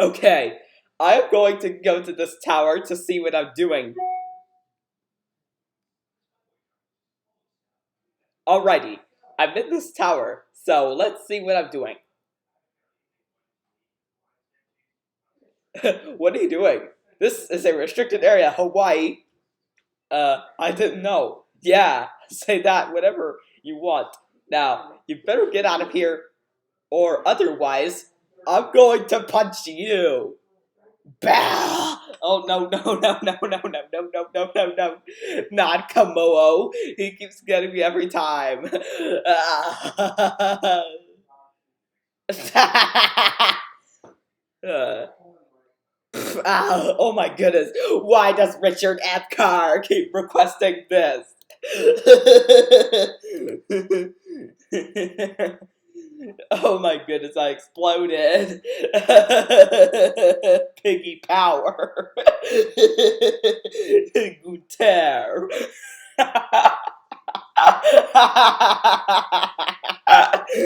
Okay, I'm going to go to this tower to see what I'm doing. Alrighty, I'm in this tower, so let's see what I'm doing. What are you doing? This is a restricted area, Hawaii. I didn't know. Yeah, say that whatever you want. Now, you better get out of here, or otherwise, I'm going to punch you. Bah! Oh no no no no no no no no no no no! Not Kommo-o. He keeps getting me every time. Uh, oh my goodness! Why does Richard Epcar keep requesting this? Oh my goodness, I exploded. Piggy power. Guter.